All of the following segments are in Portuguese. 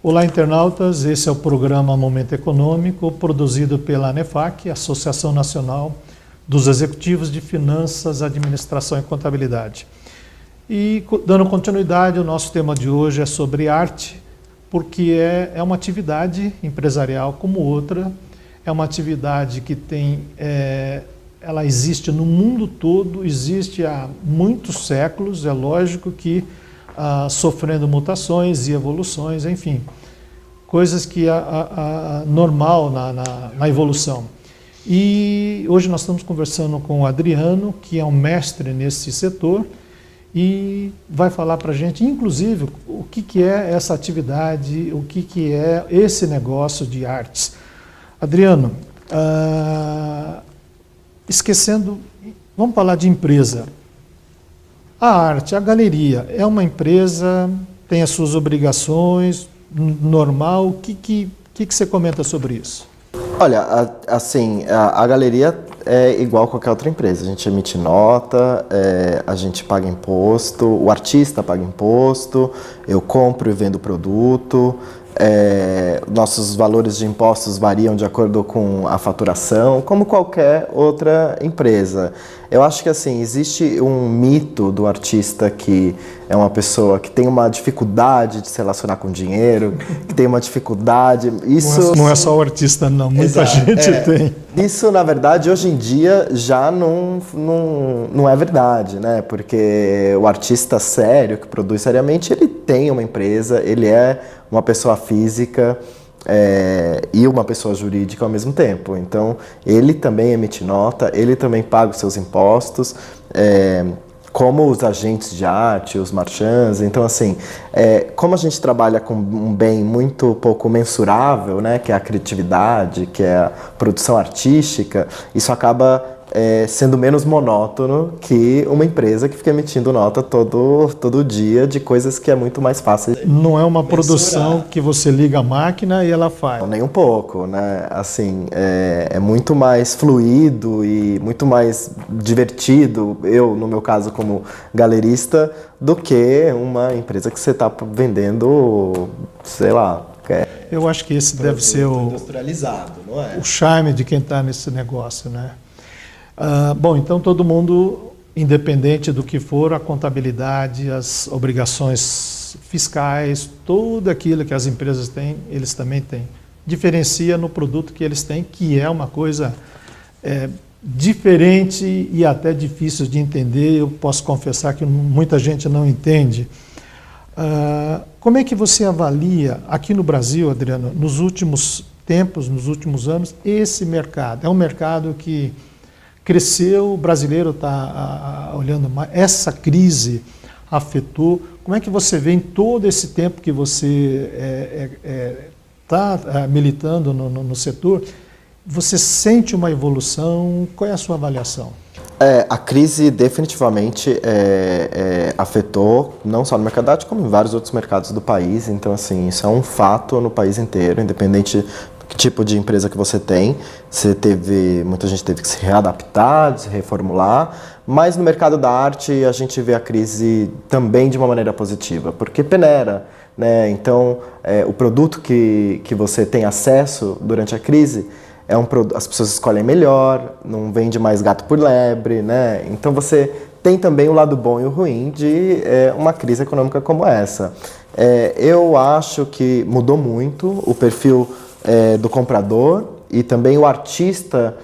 Olá, internautas. Esse é o programa Momento Econômico, produzido pela ANEFAC, Associação Nacional dos Executivos de Finanças, Administração e Contabilidade. E dando continuidade, o nosso tema de hoje é sobre arte, porque é uma atividade empresarial como outra, é uma atividade que ela existe no mundo todo, existe há muitos séculos, é lógico que sofrendo mutações e evoluções, enfim, coisas que normal na evolução. E hoje nós estamos conversando com o Adriano, que é um mestre nesse setor, e vai falar para a gente, inclusive, o que é essa atividade, o que é esse negócio de artes. Adriano, esquecendo, vamos falar de empresa. A arte, a galeria, é uma empresa, tem as suas obrigações, normal. O que você comenta sobre isso? Olha, assim, a galeria é igual a qualquer outra empresa. A gente emite nota, a gente paga imposto, o artista paga imposto, eu compro e vendo produto, nossos valores de impostos variam de acordo com a faturação, como qualquer outra empresa. Eu acho que assim, existe um mito do artista que é uma pessoa que tem uma dificuldade de se relacionar com dinheiro, que tem uma dificuldade... Isso não é só o artista não, muita gente tem. Isso, na verdade, hoje em dia já não é verdade, né? Porque o artista sério, que produz seriamente, ele tem uma empresa, ele é uma pessoa física, e uma pessoa jurídica ao mesmo tempo. Então, ele também emite nota, ele também paga os seus impostos, como os agentes de arte, os marchands. Então, assim, como a gente trabalha com um bem muito pouco mensurável, né, que é a criatividade, que é a produção artística, isso acaba sendo menos monótono que uma empresa que fica emitindo nota todo dia de coisas que é muito mais fácil. Não é uma produção que você liga a máquina e ela faz. Nem um pouco, né? Assim, é muito mais fluido e muito mais divertido, eu, no meu caso, como galerista, do que uma empresa que você está vendendo, sei lá... Eu acho que esse deve ser industrializado, não é? O charme de quem está nesse negócio, né? Bom, então todo mundo, independente do que for, a contabilidade, as obrigações fiscais, tudo aquilo que as empresas têm, eles também têm. Diferencia no produto que eles têm, que é uma coisa diferente e até difícil de entender. Eu posso confessar que muita gente não entende. Como é que você avalia aqui no Brasil, Adriano, nos últimos tempos, nos últimos anos, esse mercado? É um mercado que cresceu, o brasileiro está olhando mais, essa crise afetou. Como é que você vê em todo esse tempo que você está militando no setor, você sente uma evolução? Qual é a sua avaliação? A crise definitivamente afetou não só no mercado de arte, como em vários outros mercados do país. Então, assim, isso é um fato no país inteiro, independente que tipo de empresa que você tem. Muita gente teve que se readaptar, se reformular, mas no mercado da arte a gente vê a crise também de uma maneira positiva, porque peneira, né? Então, o produto que você tem acesso durante a crise, as pessoas escolhem melhor, não vende mais gato por lebre, né? Então você tem também o lado bom e o ruim de uma crise econômica como essa. Eu acho que mudou muito o perfil do comprador e também o artista,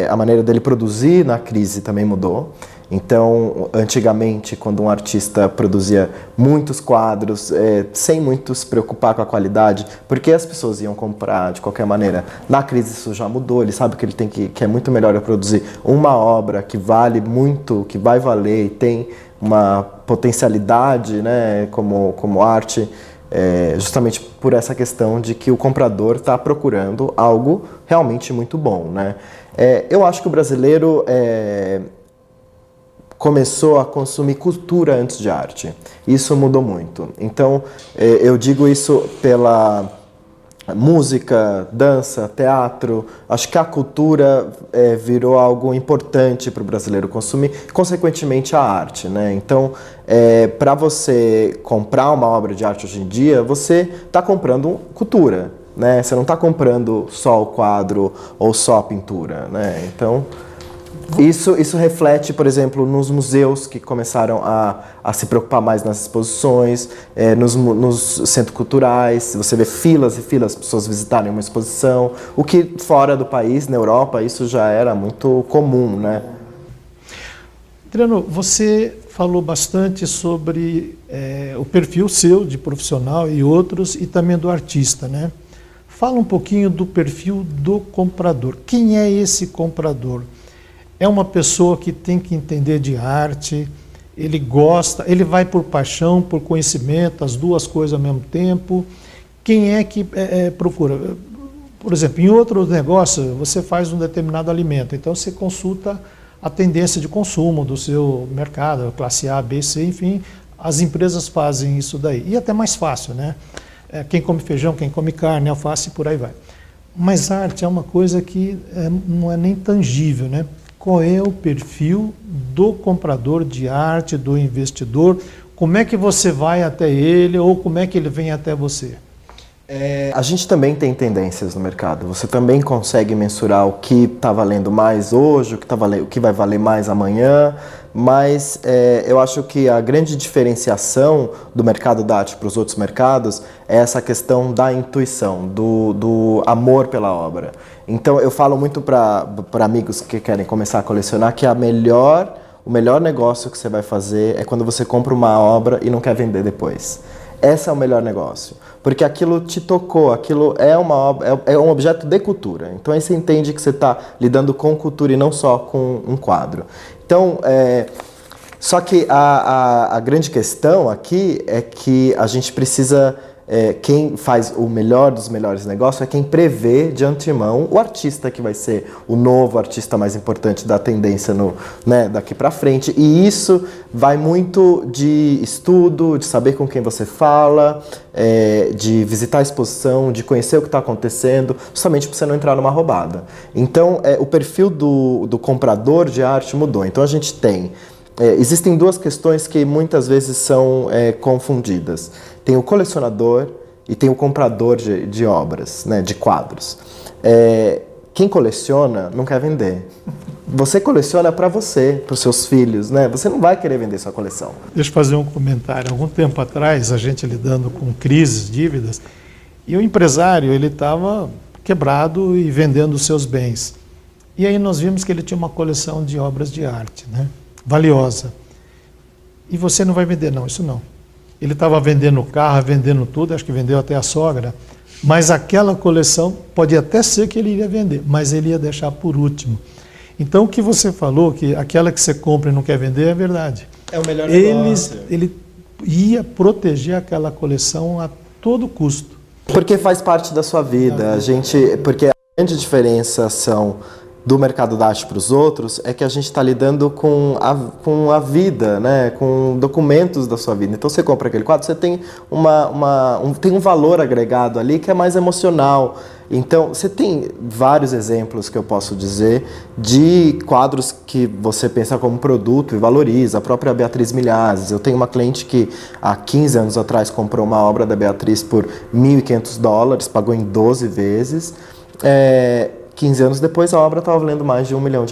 a maneira dele produzir na crise também mudou. Então, antigamente, quando um artista produzia muitos quadros, sem muito se preocupar com a qualidade, porque as pessoas iam comprar de qualquer maneira, na crise isso já mudou. Ele sabe que é muito melhor eu produzir uma obra que vale muito, que vai valer e tem uma potencialidade, né, como arte, justamente por essa questão de que o comprador está procurando algo realmente muito bom, né? Eu acho que o brasileiro começou a consumir cultura antes de arte. Isso mudou muito. Então, eu digo isso música, dança, teatro. Acho que a cultura virou algo importante para o brasileiro consumir, consequentemente a arte, né? Então, para você comprar uma obra de arte hoje em dia, você está comprando cultura, né? Você não está comprando só o quadro ou só a pintura, né? Então, isso reflete, por exemplo, nos museus que começaram a se preocupar mais nas exposições, nos centros culturais. Você vê filas e filas de pessoas visitarem uma exposição, o que fora do país, na Europa, isso já era muito comum, né? Adriano, você falou bastante sobre o perfil seu de profissional e outros, e também do artista, né? Fala um pouquinho do perfil do comprador. Quem é esse comprador? É uma pessoa que tem que entender de arte, ele gosta, ele vai por paixão, por conhecimento, as duas coisas ao mesmo tempo. Quem é que procura? Por exemplo, em outro negócio, você faz um determinado alimento, então você consulta a tendência de consumo do seu mercado, classe A, B, C, enfim, as empresas fazem isso daí. E até mais fácil, né? Quem come feijão, quem come carne, alface, por aí vai. Mas arte é uma coisa que não é nem tangível, né? Qual é o perfil do comprador de arte, do investidor? Como é que você vai até ele ou como é que ele vem até você? A gente também tem tendências no mercado. Você também consegue mensurar o que está valendo mais hoje, o que vai valer mais amanhã, mas eu acho que a grande diferenciação do mercado da arte para os outros mercados é essa questão da intuição, do amor pela obra. Então eu falo muito para amigos que querem começar a colecionar que o melhor negócio que você vai fazer é quando você compra uma obra e não quer vender depois. Esse é o melhor negócio, porque aquilo te tocou, aquilo é uma obra, é um objeto de cultura. Então aí você entende que você está lidando com cultura e não só com um quadro. Então, só que a grande questão aqui é que a gente precisa... quem faz o melhor dos melhores negócios é quem prevê de antemão o artista que vai ser o novo artista mais importante da tendência daqui para frente. E isso vai muito de estudo, de saber com quem você fala, de visitar a exposição, de conhecer o que está acontecendo, justamente para você não entrar numa roubada. Então, o perfil do comprador de arte mudou. Então, a gente tem... existem duas questões que muitas vezes são confundidas. Tem o colecionador e tem o comprador de obras, né, de quadros. Quem coleciona não quer vender. Você coleciona para você, para os seus filhos, né? Você não vai querer vender sua coleção. Deixa eu fazer um comentário. Algum tempo atrás, a gente lidando com crises, dívidas, e o empresário ele estava quebrado e vendendo os seus bens. E aí nós vimos que ele tinha uma coleção de obras de arte, né? Valiosa. E você não vai vender, não, isso não. Ele estava vendendo o carro, vendendo tudo, acho que vendeu até a sogra, mas aquela coleção pode até ser que ele iria vender, mas ele ia deixar por último. Então o que você falou, que aquela que você compra e não quer vender, é verdade. É o melhor negócio. Ele ia proteger aquela coleção a todo custo. Porque faz parte da sua vida, porque a grande diferenciação do mercado da arte para os outros é que a gente está lidando com a vida, né? Com documentos da sua vida. Então você compra aquele quadro, você tem tem um valor agregado ali que é mais emocional. Então você tem vários exemplos que eu posso dizer de quadros que você pensa como produto e valoriza. A própria Beatriz Milhazes. Eu tenho uma cliente que há 15 anos atrás comprou uma obra da Beatriz por $1.500, pagou em 12 vezes. 15 anos depois a obra estava valendo mais de R$1 milhão.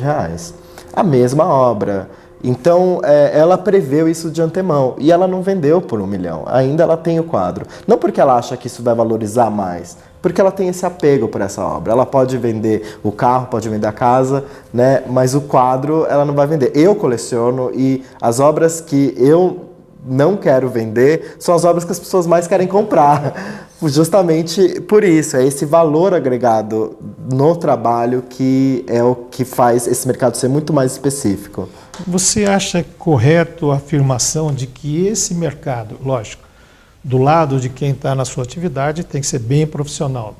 A mesma obra. Então ela preveu isso de antemão e ela não vendeu por R$1 milhão. Ainda ela tem o quadro. Não porque ela acha que isso vai valorizar mais, porque ela tem esse apego por essa obra. Ela pode vender o carro, pode vender a casa, né? Mas o quadro ela não vai vender. Eu coleciono e as obras que eu não quero vender são as obras que as pessoas mais querem comprar. Justamente por isso, é esse valor agregado no trabalho que é o que faz esse mercado ser muito mais específico. Você acha correto a afirmação de que esse mercado, lógico, do lado de quem está na sua atividade tem que ser bem profissional,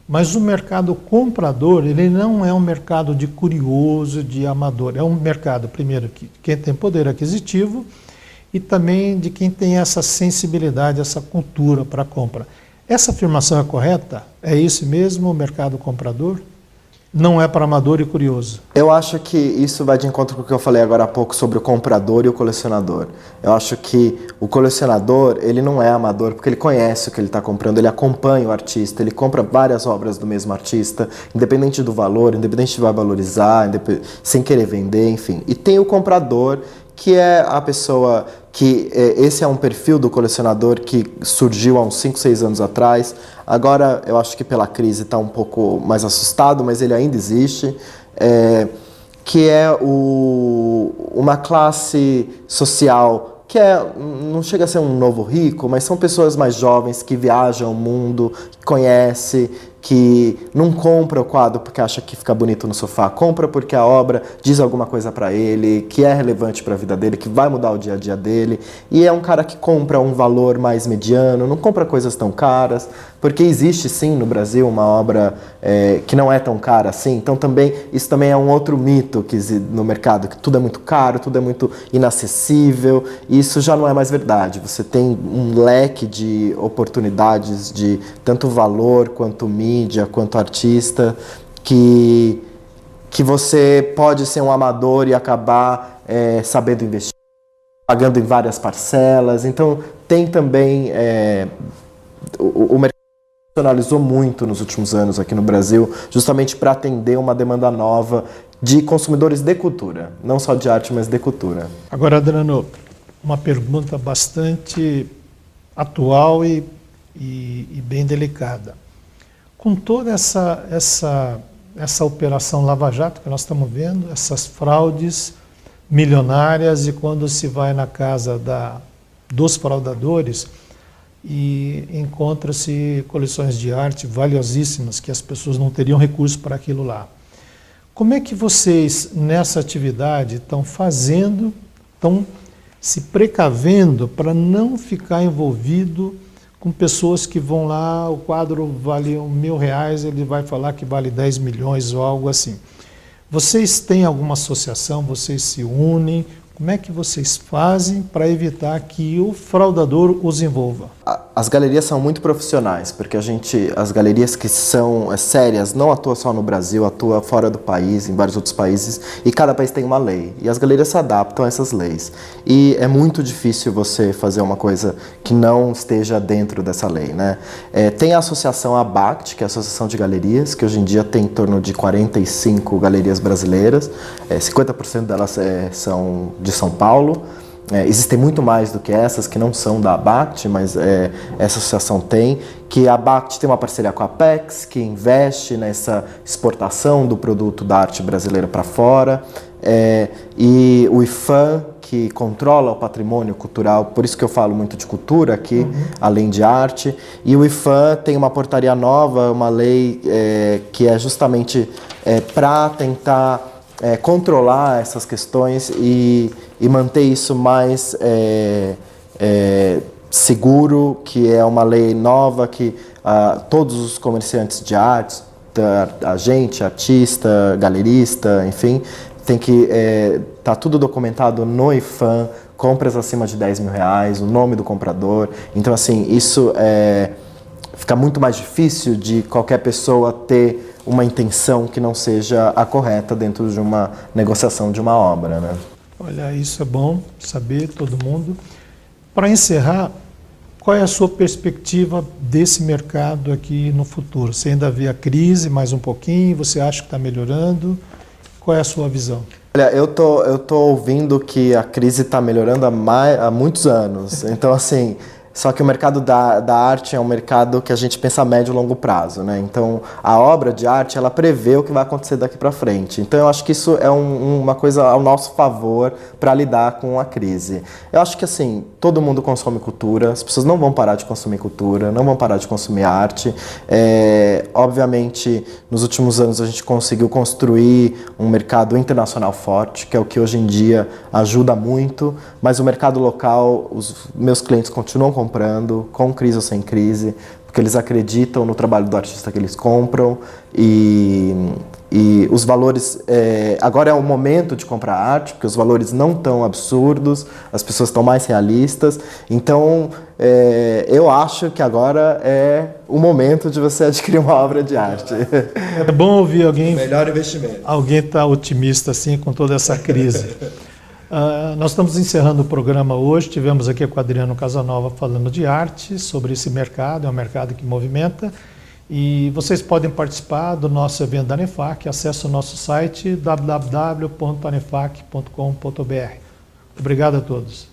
mas o mercado comprador, ele não é um mercado de curioso, de amador, é um mercado, primeiro, que quem tem poder aquisitivo e também de quem tem essa sensibilidade, essa cultura para a compra. Essa afirmação é correta? É esse mesmo o mercado comprador? Não é para amador e curioso? Eu acho que isso vai de encontro com o que eu falei agora há pouco sobre o comprador e o colecionador. Eu acho que o colecionador, ele não é amador porque ele conhece o que ele está comprando, ele acompanha o artista, ele compra várias obras do mesmo artista, independente do valor, independente de vai valorizar, sem querer vender, enfim. E tem o comprador, que é a pessoa que... esse é um perfil do colecionador que surgiu há uns 5, 6 anos atrás. Agora, eu acho que pela crise está um pouco mais assustado, mas ele ainda existe. Que é uma classe social que não chega a ser um novo rico, mas são pessoas mais jovens que viajam o mundo, que conhecem, que não compra o quadro porque acha que fica bonito no sofá, compra porque a obra diz alguma coisa para ele, que é relevante para a vida dele, que vai mudar o dia a dia dele, e é um cara que compra um valor mais mediano, não compra coisas tão caras, porque existe sim no Brasil uma obra que não é tão cara assim, então isso também é um outro mito que existe no mercado, que tudo é muito caro, tudo é muito inacessível, e isso já não é mais verdade. Você tem um leque de oportunidades de tanto valor quanto mídia, quanto artista, que você pode ser um amador e acabar sabendo investir, pagando em várias parcelas. Então tem também o mercado profissionalizou muito nos últimos anos aqui no Brasil, justamente para atender uma demanda nova de consumidores de cultura, não só de arte, mas de cultura. Agora, Adriano, uma pergunta bastante atual e bem delicada. Com toda essa operação Lava Jato que nós estamos vendo, essas fraudes milionárias, e quando se vai na casa dos fraudadores e encontra-se coleções de arte valiosíssimas que as pessoas não teriam recurso para aquilo lá. Como é que vocês, nessa atividade, estão se precavendo para não ficar envolvido com pessoas que vão lá, o quadro vale R$1.000, ele vai falar que vale 10 milhões ou algo assim. Vocês têm alguma associação, vocês se unem? Como é que vocês fazem para evitar que o fraudador os envolva? As galerias são muito profissionais, porque as galerias que são sérias não atuam só no Brasil, atuam fora do país, em vários outros países, e cada país tem uma lei, e as galerias se adaptam a essas leis. E é muito difícil você fazer uma coisa que não esteja dentro dessa lei, né? Tem a associação ABACT, que é a Associação de Galerias, que hoje em dia tem em torno de 45 galerias brasileiras, 50% delas são de São Paulo. Existem muito mais do que essas que não são da ABACT, mas essa associação tem, que a ABACT tem uma parceria com a Apex, que investe nessa exportação do produto da arte brasileira para fora, e o IFAM, que controla o patrimônio cultural, por isso que eu falo muito de cultura aqui, além de arte, e o IFAM tem uma portaria nova, uma lei que é justamente para tentar controlar essas questões e manter isso mais seguro, que é uma lei nova que todos os comerciantes de artes, agente, artista, galerista, enfim, tem que tá tudo documentado no IFAM, compras acima de R$10.000, o nome do comprador. Então, assim, isso fica muito mais difícil de qualquer pessoa ter uma intenção que não seja a correta dentro de uma negociação de uma obra, né? Olha, isso é bom saber, todo mundo. Para encerrar, qual é a sua perspectiva desse mercado aqui no futuro? Você ainda vê a crise mais um pouquinho? Você acha que está melhorando? Qual é a sua visão? Olha, eu tô ouvindo que a crise está melhorando há muitos anos. Então, assim, só que o mercado da arte é um mercado que a gente pensa a médio e longo prazo, né? Então, a obra de arte, ela prevê o que vai acontecer daqui para frente. Então, eu acho que isso é uma coisa ao nosso favor para lidar com a crise. Eu acho que, assim, todo mundo consome cultura, as pessoas não vão parar de consumir cultura, não vão parar de consumir arte. Obviamente, nos últimos anos, a gente conseguiu construir um mercado internacional forte, que é o que hoje em dia ajuda muito, mas o mercado local, os meus clientes continuam comprando, com crise ou sem crise, porque eles acreditam no trabalho do artista que eles compram e os valores... agora é o momento de comprar arte, porque os valores não estão absurdos, as pessoas estão mais realistas, então eu acho que agora é o momento de você adquirir uma obra de arte. É bom ouvir alguém... Melhor investimento. Alguém está otimista assim com toda essa crise. Nós estamos encerrando o programa hoje. Tivemos aqui com o Adriano Casanova falando de arte, sobre esse mercado, é um mercado que movimenta. E vocês podem participar do nosso evento da ANEFAC. Acesse o nosso site www.anefac.com.br. Obrigado a todos.